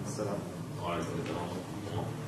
السلام وعليكم السلام ورحمة الله.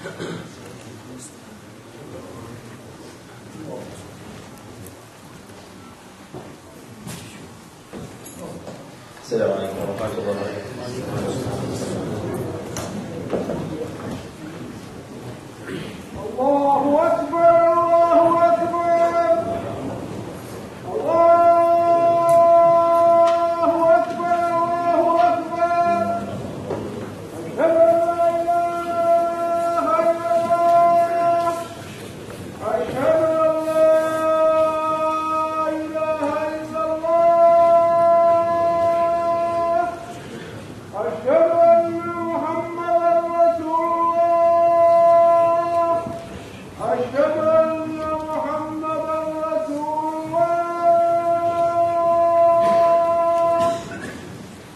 السلام عليكم ورحمة الله وبركاته. الله أكبر الله أكبر الله أكبر الله أكبر أشهد أن لا إله إلا الله أشهد أن لا إله إلا الله أشهد أن محمدا رسول الله أشهد أن محمدا رسول الله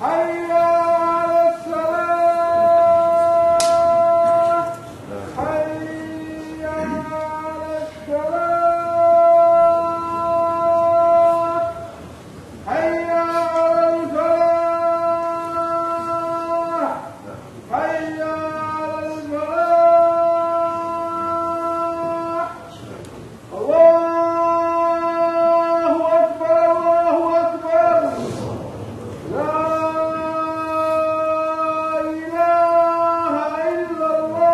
حي على الصلاة حي على الصلاة حي على الفلاح حي على الفلاح الله أكبر الله أكبر لا إله إلا الله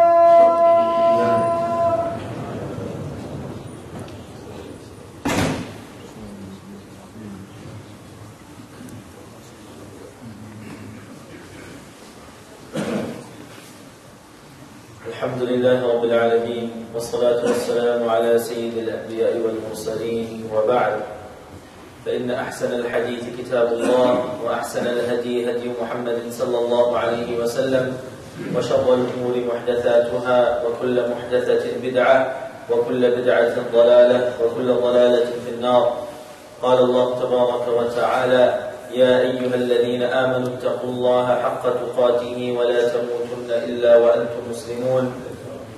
الحمد لله رب العالمين، والصلاة والسلام على سيد الأنبياء والمرسلين، وبعد، فإن أحسن الحديث كتاب الله، وأحسن الهدي هدي محمد صلى الله عليه وسلم، وشر الأمور محدثاتها، وكل محدثة بدعة، وكل بدعة ضلالة، وكل ضلالة في النار. قال الله تبارك وتعالى: يا أيها الذين آمنوا اتقوا الله حق تقاته ولا تموتن إلا وأنتم مسلمون.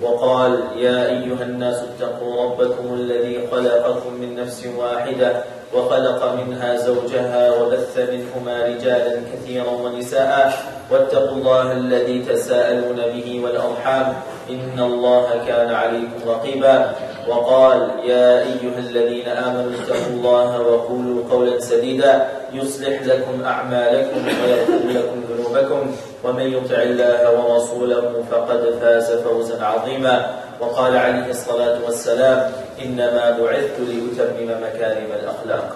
وقال: يا أيها الناس اتقوا ربكم الذي خلقكم من نفس واحدة وخلق منها زوجها وبث منهما رجالا كثيرا ونساء، واتقوا الله الذي تساءلون به والأرحام إن الله كان عليكم رقيبا. وقال: يا أيها الذين آمنوا اتقوا الله وقولوا قولا سديدا يصلح لكم أعمالكم ويغفر لكم ذنوبكم، ومن يطع الله ورسوله فقد فاز فوزا عظيما. وقال عليه الصلاة والسلام: إنما بعثت لأتمم مكارم الأخلاق.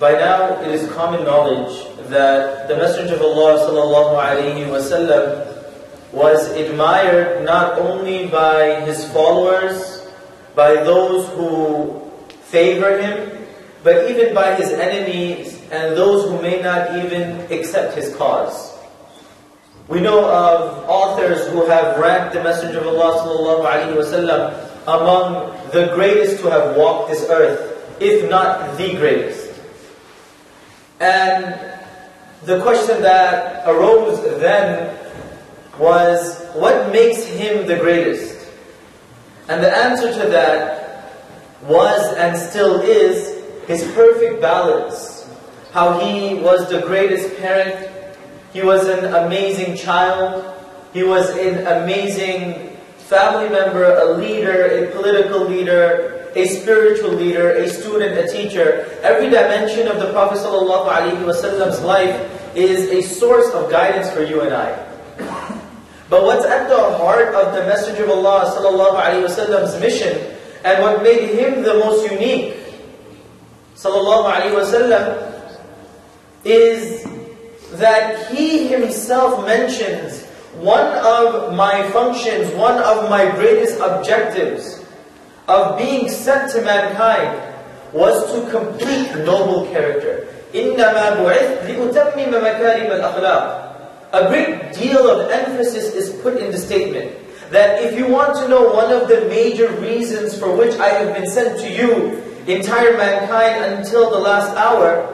By now, it is common knowledge that the Messenger of Allah sallallahu alaihi wasallam was admired not only by his followers, by those who favor him, but even by his enemies and those who may not even accept his cause. We know of authors who have ranked the Messenger of Allah sallallahu alaihi wasallam among the greatest to have walked this earth, if not the greatest. And the question that arose then was, what makes him the greatest? And the answer to that was and still is his perfect balance. How he was the greatest parent, he was an amazing child, he was an amazing family member, a leader, a political leader, a spiritual leader, a student, a teacher. Every dimension of the Prophet ﷺ's life is a source of guidance for you and I. But what's at the heart of the Messenger of Allah ﷺ's mission, and what made him the most unique ﷺ, is that he himself mentions one of my functions, one of my greatest objectives of being sent to mankind was to complete noble character. إِنَّمَا بُعِثْتُ لِأُتَمِّمَ مَكَارِمَ الْأَخْلَاقِ. A great deal of emphasis is put in the statement that if you want to know one of the major reasons for which I have been sent to you, entire mankind until the last hour,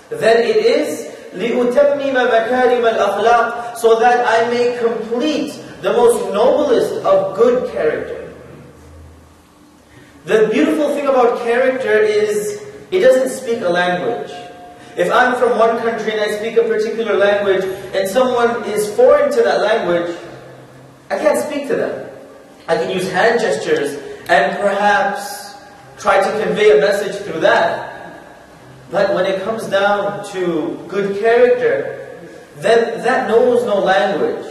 then it is لِأُتَمِّمَ مَكَارِمَ الْأَخْلَاقِ, so that I may complete the most noblest of good character. The beautiful thing about character is it doesn't speak a language. If I'm from one country and I speak a particular language, and someone is foreign to that language, I can't speak to them. I can use hand gestures and perhaps try to convey a message through that. But when it comes down to good character, then that knows no language.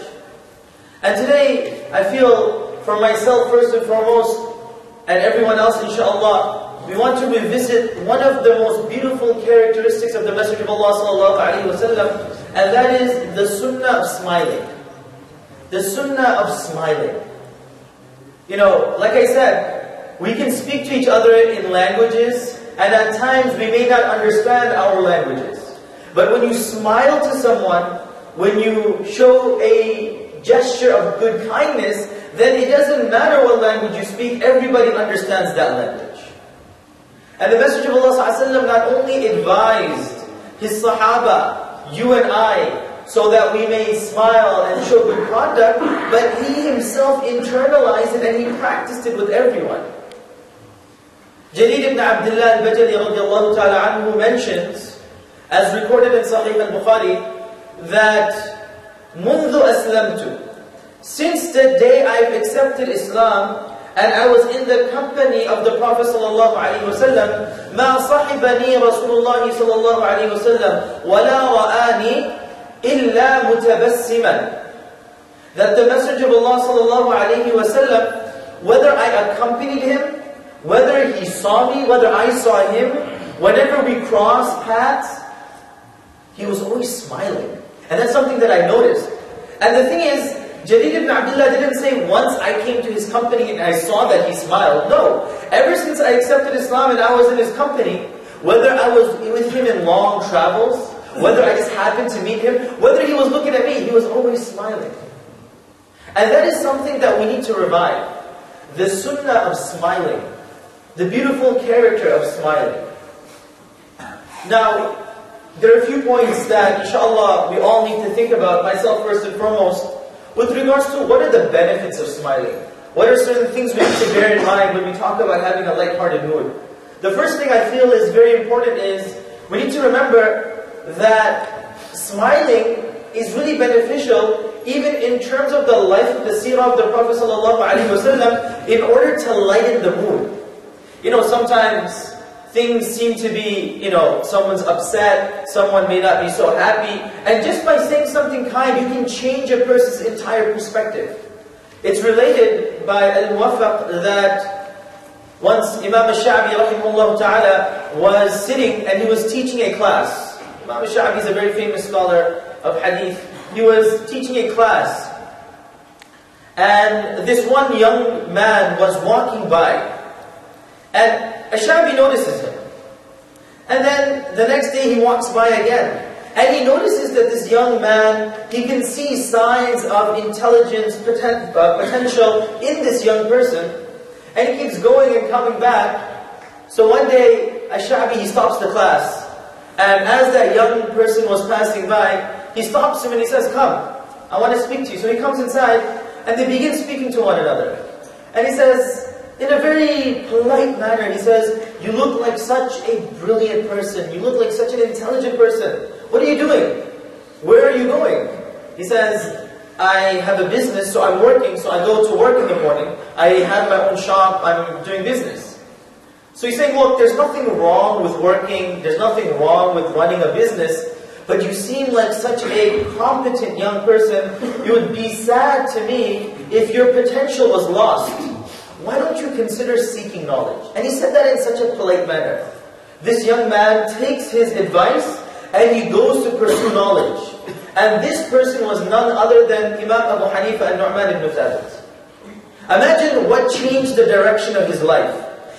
And today, I feel for myself first and foremost, and everyone else inshallah, we want to revisit one of the most beautiful characteristics of the Messenger of Allah sallallahu alaihi wasallam, and that is the sunnah of smiling. The sunnah of smiling. You know, like I said, we can speak to each other in languages, and at times we may not understand our languages. But when you smile to someone, when you show a gesture of good kindness, then it doesn't matter what language you speak, everybody understands that language. And the Messenger of Allah ﷺ not only advised his Sahaba, you and I, so that we may smile and show good conduct, but he himself internalized it and he practiced it with everyone. Jalil ibn Abdullah al-Bajali radiallahu ta'ala anhu mentions, as recorded in Sahih al-Bukhari, that منذ أسلمت, since the day I've accepted Islam and I was in the company of the Prophet sallallahu alaihi wasallam, ما صحبني رسول الله صلى الله عليه وسلم ولا رآني إلا متبسما. That the Messenger of Allah sallallahu alaihi wasallam, whether I accompanied him, whether he saw me, whether I saw him, whenever we crossed paths, he was always smiling. And that's something that I noticed. And the thing is, Jalil ibn Abdullah didn't say, once I came to his company and I saw that he smiled. No. Ever since I accepted Islam and I was in his company, whether I was with him in long travels, whether I just happened to meet him, whether he was looking at me, he was always smiling. And that is something that we need to revive. The sunnah of smiling. The beautiful character of smiling. Now, there are a few points that, inshallah, we all need to think about, myself first and foremost, with regards to what are the benefits of smiling. What are certain things we need to bear in mind when we talk about having a light-hearted mood? The first thing I feel is very important is, we need to remember that smiling is really beneficial even in terms of the life of the seerah of the Prophet ﷺ in order to lighten the mood. You know, sometimes things seem to be, someone's upset, someone may not be so happy, and just by saying something kind, you can change a person's entire perspective. It's related by Al-Muwaffaq that once Imam al-Sha'bi rahimahullah ta'ala was sitting and he was teaching a class. Imam al-Sha'bi is a very famous scholar of hadith. He was teaching a class, and this one young man was walking by, and al-Sha'bi notices him. And then the next day he walks by again. And he notices that this young man, he can see signs of intelligence, potential in this young person. And he keeps going and coming back. So one day, al-Sha'bi, he stops the class. And as that young person was passing by, he stops him and he says, "Come, I want to speak to you." So he comes inside and they begin speaking to one another. And he says, in a very polite manner, he says, "You look like such a brilliant person. You look like such an intelligent person. What are you doing? Where are you going?" He says, "I have a business, so I'm working, so I go to work in the morning. I have my own shop, I'm doing business." So he's saying, "Look, there's nothing wrong with working, there's nothing wrong with running a business, but you seem like such a competent young person. It would be sad to me if your potential was lost. Why don't you consider seeking knowledge?" And he said that in such a polite manner. This young man takes his advice and he goes to pursue knowledge. And this person was none other than Imam Abu Hanifa and Nu'man ibn Thabit. Imagine what changed the direction of his life.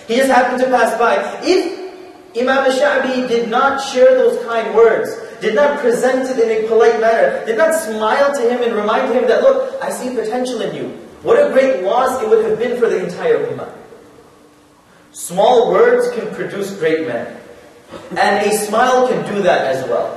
He just happened to pass by. If Imam al-Sha'bi did not share those kind words, did not present it in a polite manner, did not smile to him and remind him that, "Look, I see potential in you," what a great loss it would have been for the entire ummah. Small words can produce great men. And a smile can do that as well.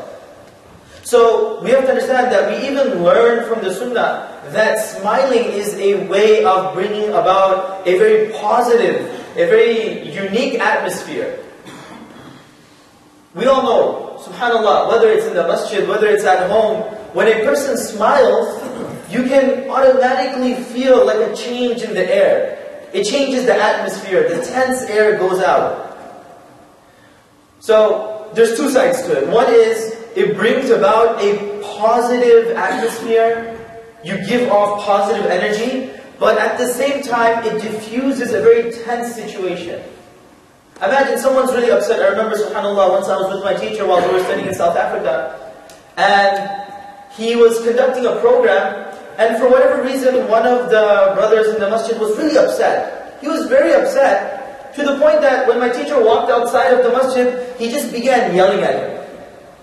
So we have to understand that we even learn from the sunnah that smiling is a way of bringing about a very positive, a very unique atmosphere. We all know, subhanAllah, whether it's in the masjid, whether it's at home, when a person smiles, you can automatically feel like a change in the air. It changes the atmosphere. The tense air goes out. So, there's two sides to it. One is, it brings about a positive atmosphere. You give off positive energy. But at the same time, it diffuses a very tense situation. Imagine someone's really upset. I remember, subhanAllah, once I was with my teacher while we were studying in South Africa. And he was conducting a program. And for whatever reason, one of the brothers in the masjid was really upset. He was very upset to the point that when my teacher walked outside of the masjid, he just began yelling at him.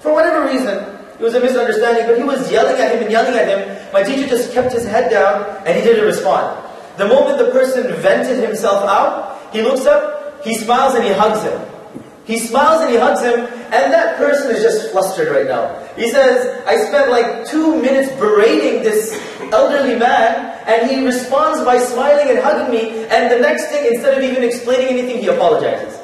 For whatever reason, it was a misunderstanding, but he was yelling at him and yelling at him. My teacher just kept his head down and he didn't respond. The moment the person vented himself out, he looks up, he smiles and he hugs him. He smiles and he hugs him, and that person is just flustered right now. He says, I spent like 2 minutes berating this elderly man, and he responds by smiling and hugging me, and the next thing, instead of even explaining anything, he apologizes.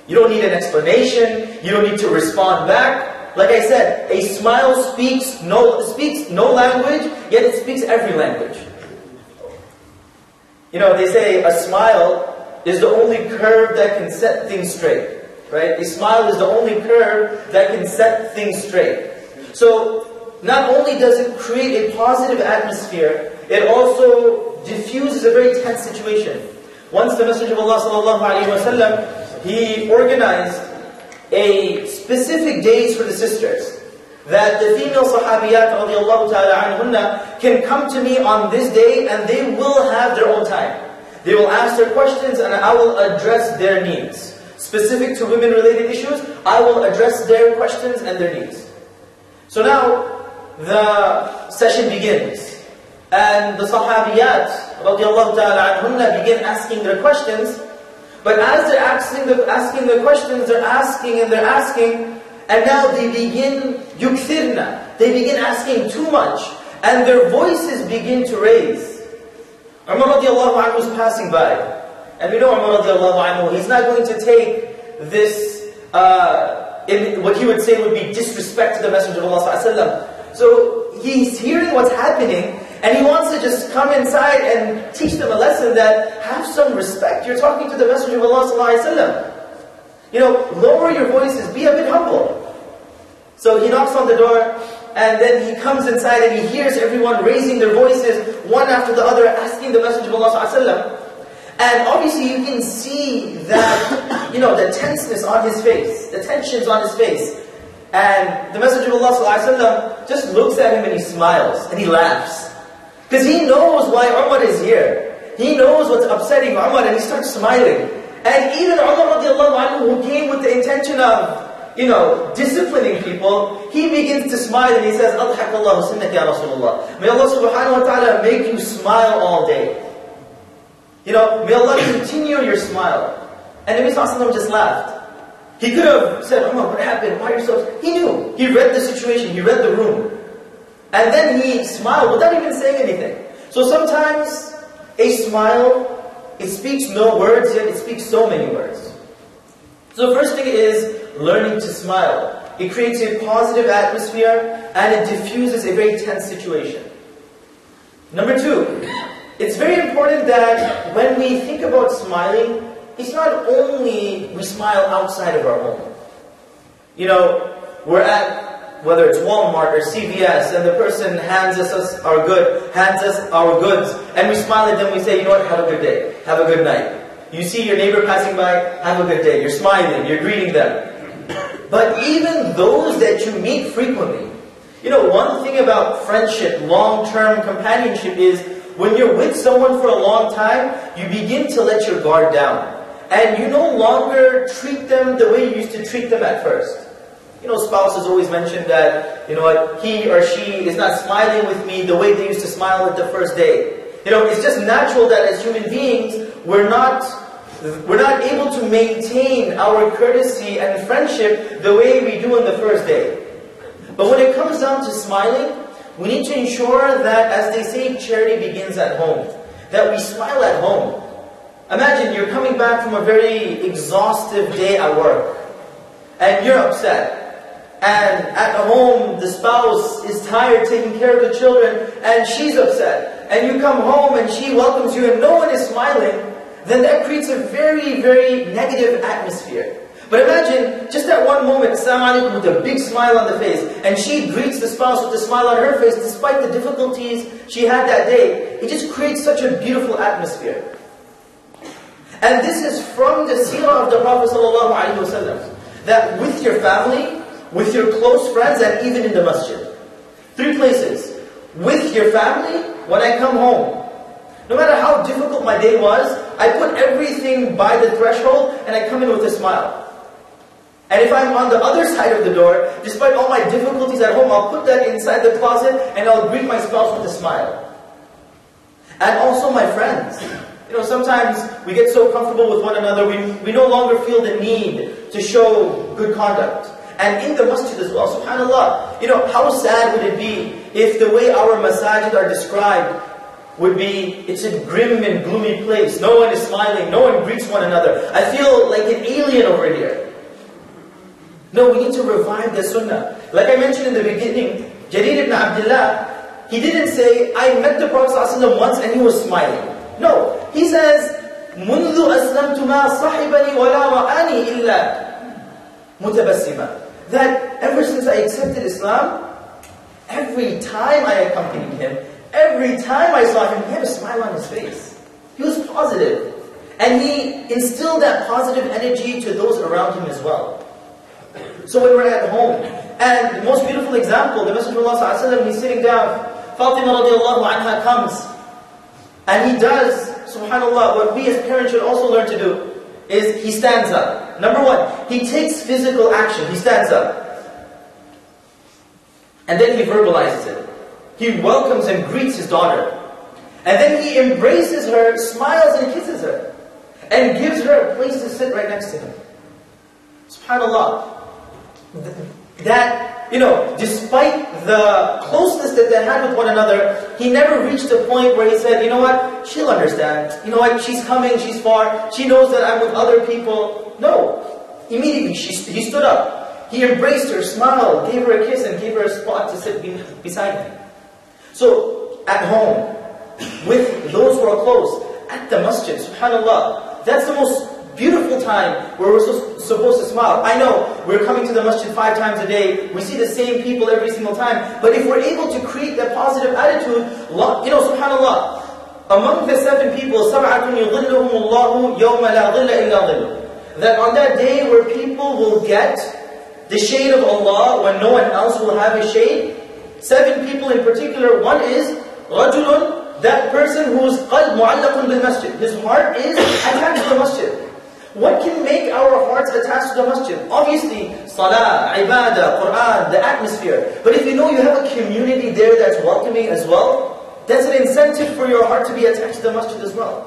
You don't need an explanation, you don't need to respond back. Like I said, a smile speaks no language, yet it speaks every language. You know, they say a smile is the only curve that can set things straight. Right? A smile is the only curve that can set things straight. So, not only does it create a positive atmosphere, it also diffuses a very tense situation. Once the Messenger of Allah ﷺ, he organized a specific days for the sisters, that the female sahabiyat radiallahu ta'ala anhunna can come to me on this day and they will have their own time. They will ask their questions and I will address their needs. Specific to women-related issues, I will address their questions and their needs. So now, the session begins. And the sahabiyat, radiallahu ta'ala anhunna, begin asking their questions. But as they're asking the questions, they're asking and they're asking, and now they begin yukthirna. They begin asking too much, and their voices begin to raise. Umar radiallahu anhu was passing by. And we know Umar radiallahu anhu, he's not going to take this, in what he would say would be disrespect to the Messenger of Allah sallallahu alaihi wasallam. So he's hearing what's happening, and he wants to just come inside and teach them a lesson that have some respect. You're talking to the Messenger of Allah sallallahu alaihi wasallam. You know, lower your voices, be a bit humble. So he knocks on the door, and then he comes inside and he hears everyone raising their voices, one after the other, asking the Messenger of Allah sallallahu alaihi wasallam. And obviously you can see that, you know, the tenseness on his face, the tensions on his face. And the Messenger of Allah ﷺ just looks at him and he smiles and he laughs. Because he knows why Umar is here. He knows what's upsetting Umar and he starts smiling. And even Umar radiallahu anhu, who came with the intention of, you know, disciplining people, he begins to smile and he says, أَضْحَكَ اللَّهُ سِنَّكَ يَا رَسُولَ اللَّهِ. May Allah subhanahu wa ta'ala make you smile all day. You know, may Allah continue your smile. And Nabi Sallallahu Alaihi Wasallam just laughed. He could have said, Umar, what happened? Why are you so... He knew. He read the situation. He read the room. And then he smiled without even saying anything. So sometimes a smile, it speaks no words, yet it speaks so many words. So the first thing is learning to smile. It creates a positive atmosphere and it diffuses a very tense situation. Number two, it's very important that when we think about smiling, it's not only we smile outside of our home. You know, we're at, whether it's Walmart or CVS, and the person hands us our goods, and we smile at them, we say, you know what, have a good day, have a good night. You see your neighbor passing by, have a good day, you're smiling, you're greeting them. But even those that you meet frequently, you know, one thing about friendship, long-term companionship is, when you're with someone for a long time, you begin to let your guard down. And you no longer treat them the way you used to treat them at first. You know, spouses always mention that, you know what, he or she is not smiling with me the way they used to smile at the first day. You know, it's just natural that as human beings, we're not able to maintain our courtesy and friendship the way we do on the first day. But when it comes down to smiling, we need to ensure that, as they say, charity begins at home. That we smile at home. Imagine you're coming back from a very exhaustive day at work. And you're upset. And at home, the spouse is tired taking care of the children, and she's upset. And you come home and she welcomes you and no one is smiling, then that creates a very, very negative atmosphere. But imagine, just at one moment, Assalamu alaikum, with a big smile on the face, and she greets the spouse with a smile on her face, despite the difficulties she had that day. It just creates such a beautiful atmosphere. And this is from the seerah of the Prophet ﷺ, that with your family, with your close friends, and even in the masjid. 3 places. With your family, when I come home. No matter how difficult my day was, I put everything by the threshold and I come in with a smile. And if I'm on the other side of the door, despite all my difficulties at home, I'll put that inside the closet and I'll greet my spouse with a smile. And also my friends. You know, sometimes we get so comfortable with one another, we no longer feel the need to show good conduct. And in the masjid as well, subhanAllah, you know, how sad would it be if the way our masajid are described would be, it's a grim and gloomy place. No one is smiling, no one greets one another. I feel like an alien over here. No, we need to revive the sunnah. Like I mentioned in the beginning, Jarir ibn Abdullah, he didn't say, I met the Prophet ﷺ once and he was smiling. No, he says, مُنْذُ أَسْلَمْتُ مَا صَحِبَنِي وَلَا رَآنِي إِلَّا مُتَبَسِّمًا. That ever since I accepted Islam, every time I accompanied him, every time I saw him, he had a smile on his face. He was positive. And he instilled that positive energy to those around him as well. So when we're at home, and the most beautiful example, the Messenger of Allah ﷺ, he's sitting down, Fatima radiallahu anha comes, and he does, subhanAllah, what we as parents should also learn to do, is he stands up. Number 1, he takes physical action, he stands up. And then he verbalizes it. He welcomes and greets his daughter. And then he embraces her, smiles and kisses her. And gives her a place to sit right next to him. SubhanAllah. That, you know, despite the closeness that they had with one another, he never reached a point where he said, you know what, she'll understand. You know what, she's coming, she's far, she knows that I'm with other people. No. Immediately, he stood up. He embraced her, smiled, gave her a kiss, and gave her a spot to sit beside him. So, at home, with those who are close, at the masjid, subhanAllah, that's the most beautiful time where we're supposed to smile. I know, we're coming to the masjid 5 times a day, we see the same people every single time, but if we're able to create that positive attitude, you know, subhanAllah, among the 7 people, سَبْعَةٌ يُظِلُّهُمُ اللَّهُ يَوْمَ لَا ظِلَّ إِلَّا ظِلُّهُ, that on that day where people will get the shade of Allah when no one else will have a shade, 7 people in particular. One is رَجُلٌ, that person whose قَلْبٌ مُعَلَّقٌ بِالْمَسْجِدِ, his heart is attached to the masjid. What can make our hearts attached to the masjid? Obviously, salah, ibadah, Quran, the atmosphere. But if you know you have a community there that's welcoming as well, that's an incentive for your heart to be attached to the masjid as well.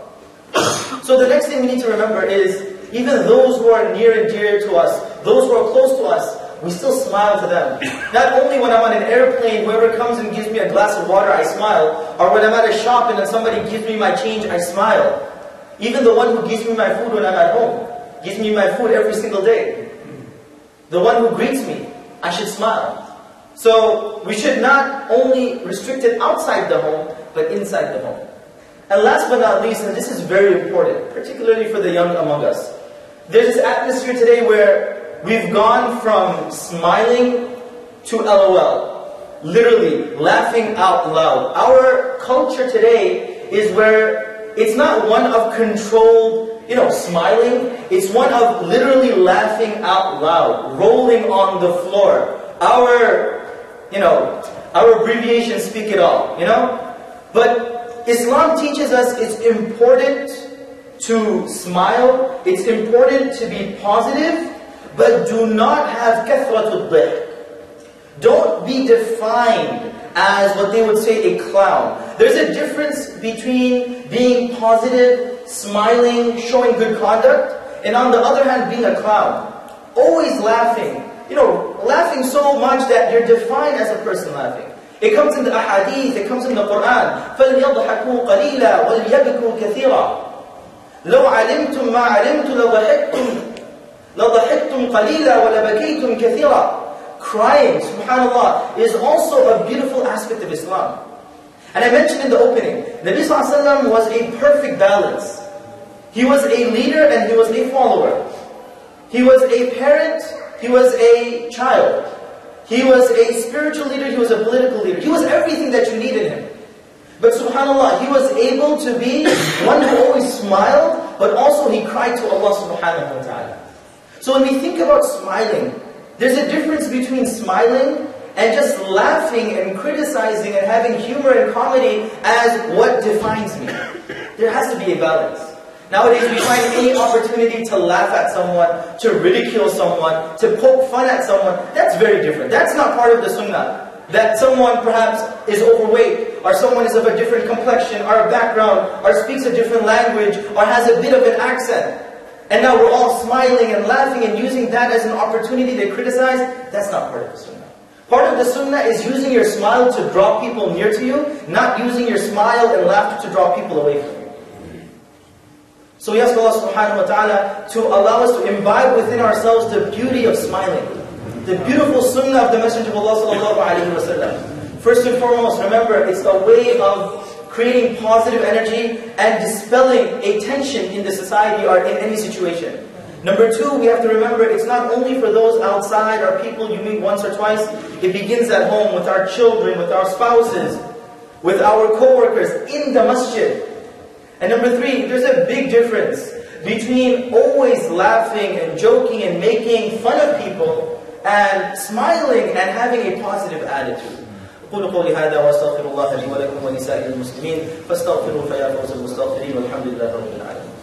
So the next thing we need to remember is, even those who are near and dear to us, those who are close to us, we still smile to them. Not only when I'm on an airplane, whoever comes and gives me a glass of water, I smile. Or when I'm at a shop and then somebody gives me my change, I smile. Even the one who gives me my food when I'm at home, gives me my food every single day. The one who greets me, I should smile. So we should not only restrict it outside the home, but inside the home. And last but not least, and this is very important, particularly for the young among us, there's this atmosphere today where we've gone from smiling to LOL. Literally, laughing out loud. Our culture today is where it's not one of controlled, you know, smiling. It's one of literally laughing out loud, rolling on the floor. Our abbreviations speak it all, you know. But Islam teaches us it's important to smile, it's important to be positive, but do not have kathratul dhik. Don't be defined as what they would say a clown. There's a difference between being positive, smiling, showing good conduct, and on the other hand being a clown. Always laughing. You know, laughing so much that you're defined as a person laughing. It comes in the ahadith, it comes in the Quran. فَلْيَضْحَكُوا قَلِيلًا وَلْيَبْكُوا كَثِيرًا لَوْ عَلِمْتُمْ مَا عَلِمْتُ لَضَحِكْتُمْ قَلِيلًا وَلَبَكَيْتُمْ كَثِيرًا. crying, subhanAllah, is also a beautiful aspect of Islam. And I mentioned in the opening, Nabi Sallallahu Alaihi Wasallam was a perfect balance. He was a leader and he was a follower. He was a parent, he was a child. He was a spiritual leader, he was a political leader. He was everything that you needed him. But subhanAllah, he was able to be one who always smiled, but also he cried to Allah subhanahu wa ta'ala. So when we think about smiling, there's a difference between smiling and just laughing and criticizing and having humor and comedy as what defines me. There has to be a balance. Nowadays we find any opportunity to laugh at someone, to ridicule someone, to poke fun at someone. That's very different. That's not part of the sunnah. That someone perhaps is overweight, or someone is of a different complexion, or a background, or speaks a different language, or has a bit of an accent. And now we're all smiling and laughing and using that as an opportunity to criticize. That's not part of the sunnah. Part of the sunnah is using your smile to draw people near to you, not using your smile and laughter to draw people away from you. So we ask Allah subhanahu wa ta'ala to allow us to imbibe within ourselves the beauty of smiling. The beautiful sunnah of the Messenger of Allah sallallahu alayhi wa sallam. First and foremost, remember, it's a way of creating positive energy and dispelling a tension in the society or in any situation. Number two, we have to remember, it's not only for those outside or people you meet once or twice. It begins at home with our children, with our spouses, with our co-workers, in the masjid. And number three, there's a big difference between always laughing and joking and making fun of people and smiling and having a positive attitude. قولوا قولي هذا واستغفر الله لي ولكم ولسائر المسلمين فاستغفروا فيا فوز المستغفرين والحمد لله رب العالمين.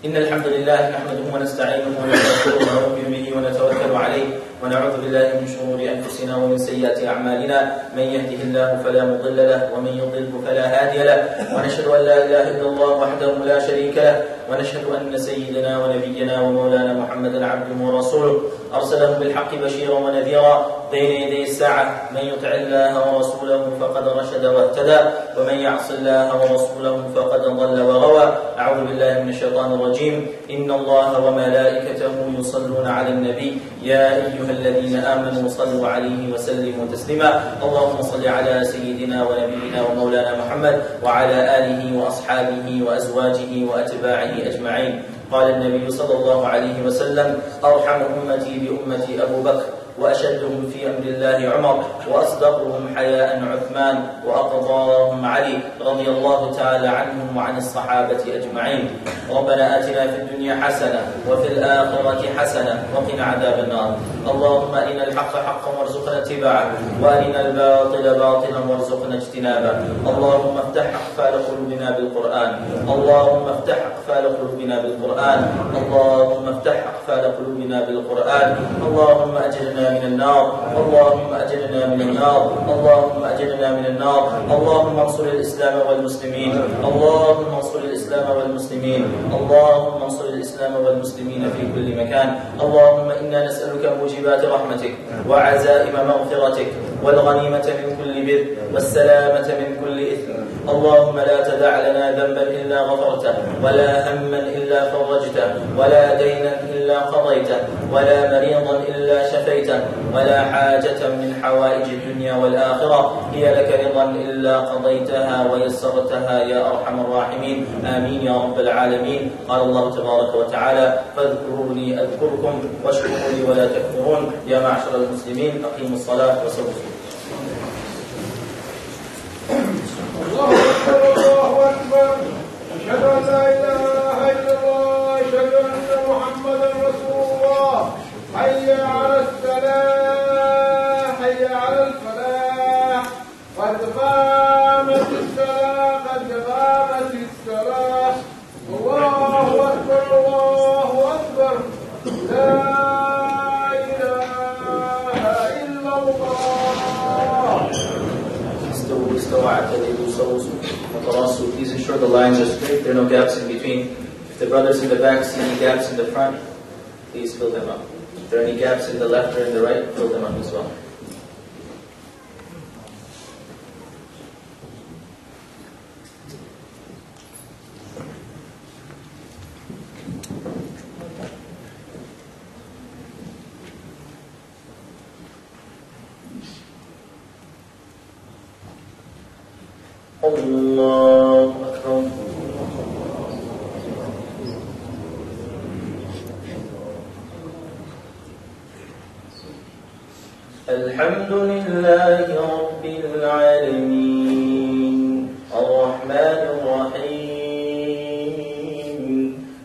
إن الحمد لله نحمده ونستعينه ونستغفره ونؤمن به ونتوكل عليه ونعوذ بالله من شرور أنفسنا ومن سيئات أعمالنا من يهده الله فلا مضل له ومن يضلل فلا هادي له ونشهد أن لا إله إلا الله وحده لا شريك له ونشهد أن سيدنا ونبينا ومولانا محمدا عبده ورسوله أرسله بالحق بشيرا ونذيرا بين يدي الساعة من يطع الله ورسوله فقد رشد واهتدى ومن يعص الله ورسوله فقد ضل وغوى. أعوذ بالله من الشيطان الرجيم. إن الله وملائكته يصلون على النبي يا أيها الذين آمنوا صلوا عليه وسلموا تسليما. اللهم صل على سيدنا ونبينا ومولانا محمد وعلى آله وأصحابه وأزواجه وأتباعه أجمعين. قال النبي صلى الله عليه وسلم أرحم أمتي بأمتي أبو بكر وأشدهم في أمر الله عمر وأصدقهم حياء عثمان وأقضاهم علي رضي الله تعالى عنهم وعن الصحابة أجمعين. ربنا آتنا في الدنيا حسنة وفي الآخرة حسنة وقنا عذاب النار. اللهم أرنا الحق حقا وارزقنا اتباعه وأرنا الباطل باطلا وارزقنا اجتنابه. اللهم افتح أقفال قلوبنا بالقرآن. اللهم افتح أقفال قلوبنا بالقرآن. اللهم افتح أقفال قلوبنا بالقرآن. اللهم أجرنا من النار. اللهم أجرنا من النار. اللهم أجرنا من النار. اللهم انصر الإسلام والمسلمين. اللهم انصر الإسلام والمسلمين. اللهم انصر الإسلام والمسلمين في كل مكان. اللهم إنا نسألك موجبات رحمتك وعزائم مغفرتك والغنيمة من كل بر والسلامة من كل إثم. اللهم لا تدع لنا ذنبا إلا غفرته ولا هما إلا فرجته ولا دينا إلا قضيته ولا مريضا إلا شفيته ولا حاجة من حوائج الدنيا والآخرة هي لك رضا إلا قضيتها ويسرتها يا أرحم الراحمين. آمين يا رب العالمين. قال الله تبارك وتعالى فاذكروني أذكركم واشكروا لي ولا تكفرون. يا معشر المسلمين أقيموا الصلاة وصلوا. الله أكبر الله أكبر أشهد أن لا إله إلا الله أشهد أن محمدا رسول الله. حي على الصلاة حي على الفلاح قد قامت الصلاة قد قامت الصلاة. الله أكبر الله أكبر لا إله إلا الله. استووا اعتدلوا سووا وتراصوا. Please ensure the lines are straight. There are no gaps in between. If the brothers in the back see any gaps in the front, please fill them up. If there are any gaps in the left or in the right, fill them up as well. الله أكبر. الحمد لله رب العالمين الرحمن الرحيم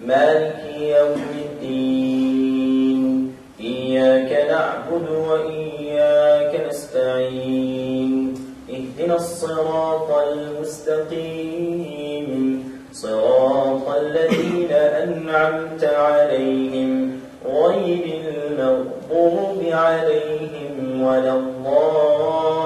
مالك يوم الدين إياك نعبد وإياك نستعين اهدنا الصراط المستقيم صراط الذين أنعمت عليهم غير المغضوب عليهم ولا الضالين.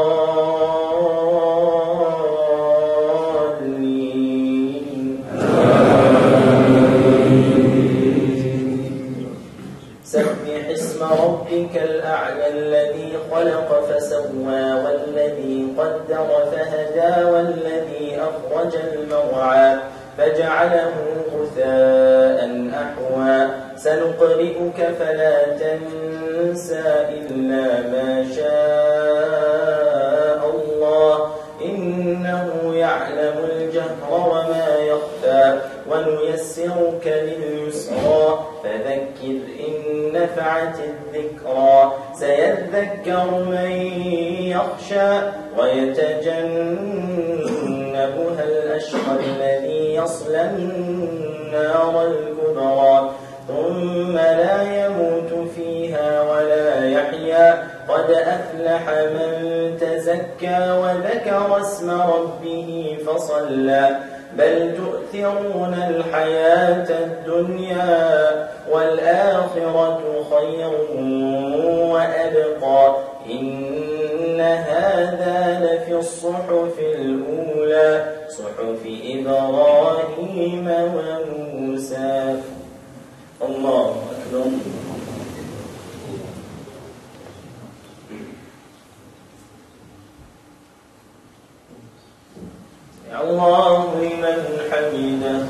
سبح اسم ربك الأعلى الذي خلق فسوى والذي قدر فهدى والذي أخرج المرعى فجعله غثاء أحوى سنقرئك فلا تنسى إلا ما شاء الله إنه يعلم الجهر وما يخفى ونيسرك لليسرى فذكر إن نفعت الذكرى سيذكر من يخشى ويتجنبها الأشقى الذي يصلى النار الكبرى ثم لا يموت فيها ولا يحيا قد أفلح من تزكى وذكر اسم ربه فصلى بل تؤثرون الحياة الدنيا والآخرة خير وأبقى إن هذا لفي الصحف الأولى صحف إبراهيم وموسى. الله أكبر. الله لمن حمده.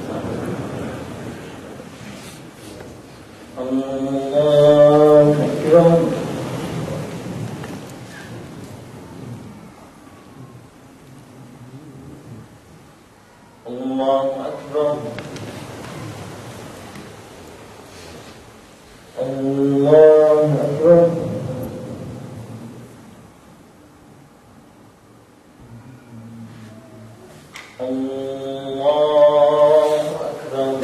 الله أكبر. الله أكبر. الله أكبر. الله أكبر.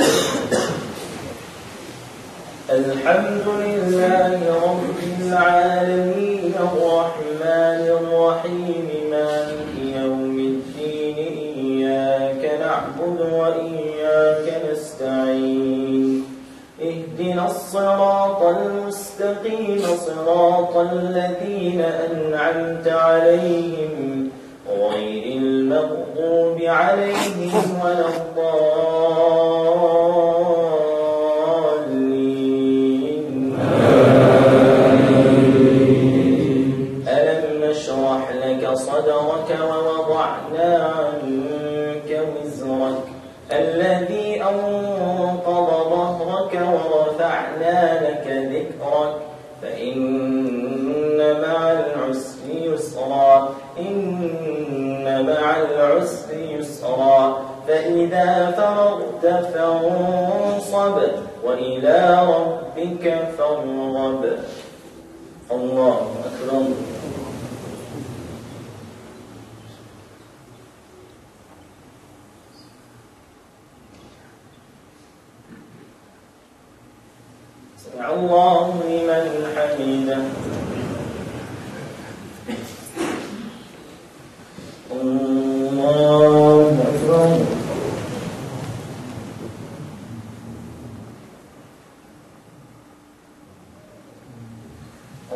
الحمد لله رب العالمين الرحمن الرحيم مالك يوم الدين إياك نعبد وإياك نستعين اهدنا الصراط المستقيم صراط الذين أنعمت عليهم غير المغضوب عليهم ولا الضالين. ألم نشرح لك صدرك ووضعنا عنك وزرك الذي أنقض ظهرك ورفعنا لك ذكرك فإن مع العسر يسرا إن مع العسر يسرا فإذا فرغت فانصب وإلى ربك فارغب. الله أكبر. سمع الله لمن حمده. الله أكبر.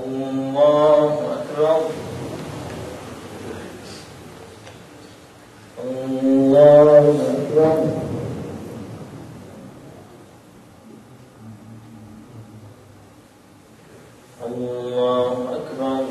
الله أكبر. الله أكبر. الله أكبر.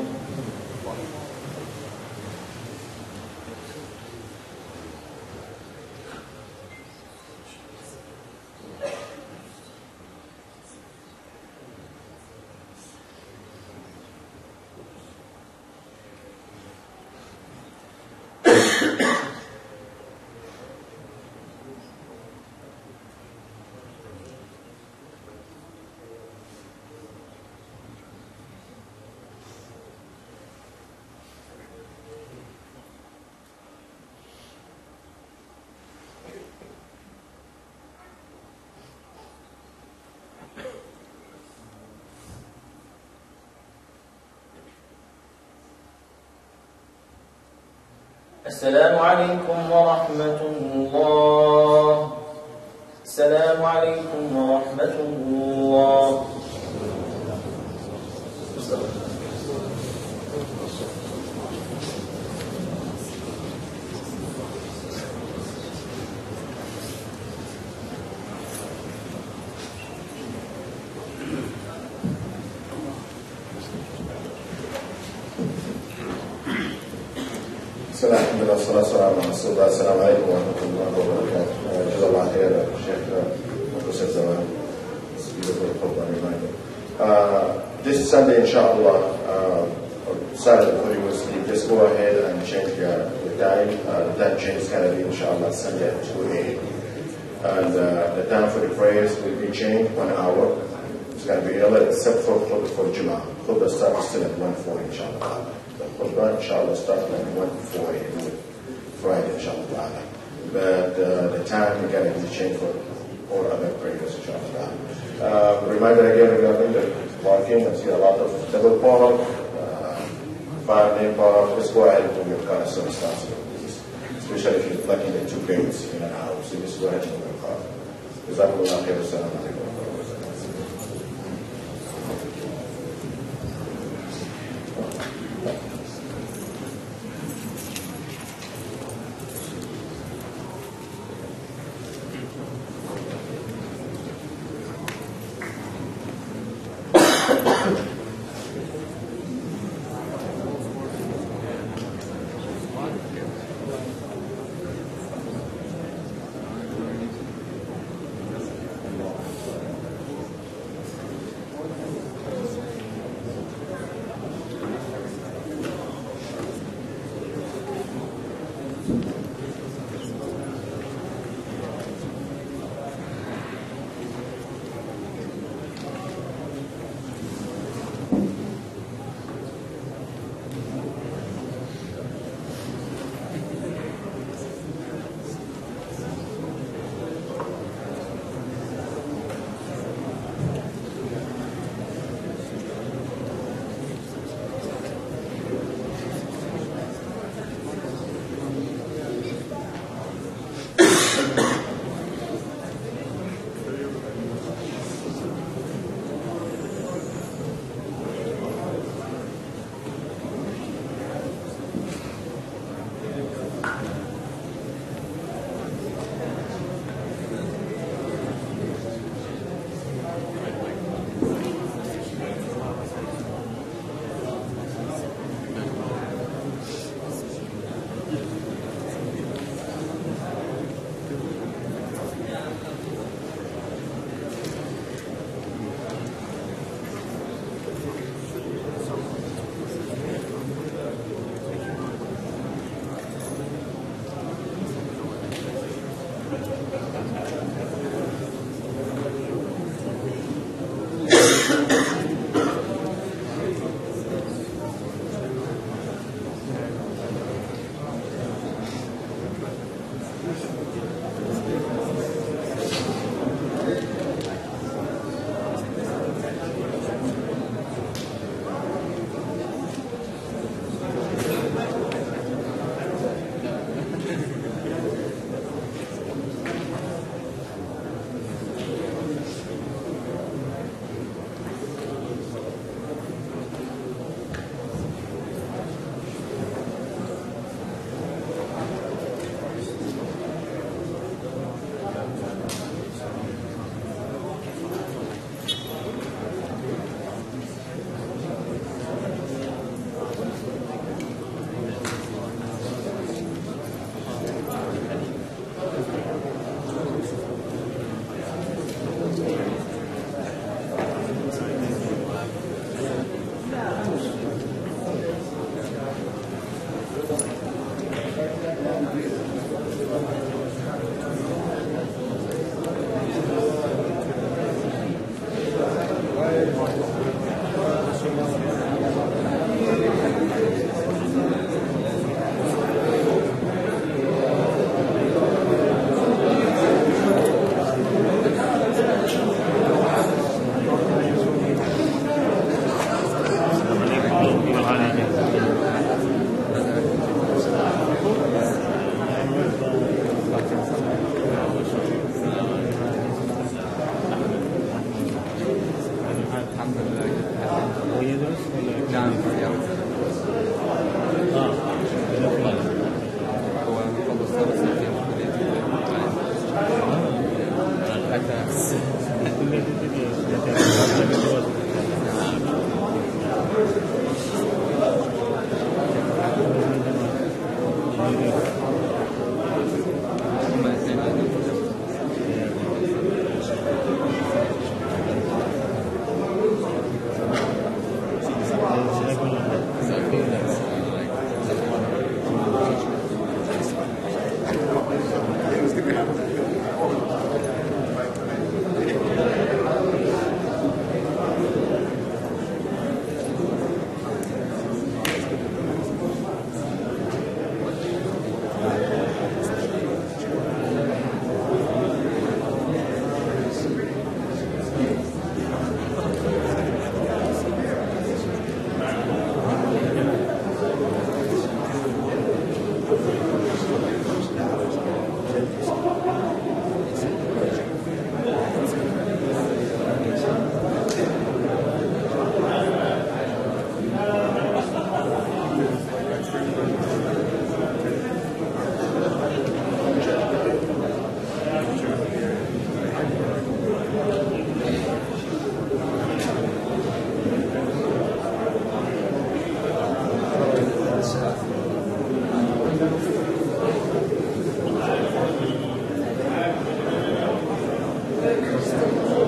السلام عليكم ورحمة الله. السلام عليكم ورحمة الله. الحمد لله والصلاة والسلام على رسول الله. السلام عليكم ورحمة الله وبركاته. جزا الله خير Sheikh Professor Zaman. It's a beautiful khutbah reminder. This Sunday, inshallah, Saturday before you will sleep, just go ahead and change your time. The time change is going to be, inshallah, Sunday at 2 a.m. And the time for the prayers will be changed 1 hour. It's going to be early except for Jummah. Khutbah starts still at 1:40, inshallah. The khutbah, inshallah, starts at 1:40 Friday, inshallah. But the time is going to be changed for all other prayers, inshallah. Reminder again regarding the parking. I see a lot of double park, 5-lane park. Just go ahead and do your car as soon as possible, please. Especially if you're blocking the 2 gates in and out. So just go ahead and do your car. Jazakumullah khair. Assalamu alaikum. Thank you.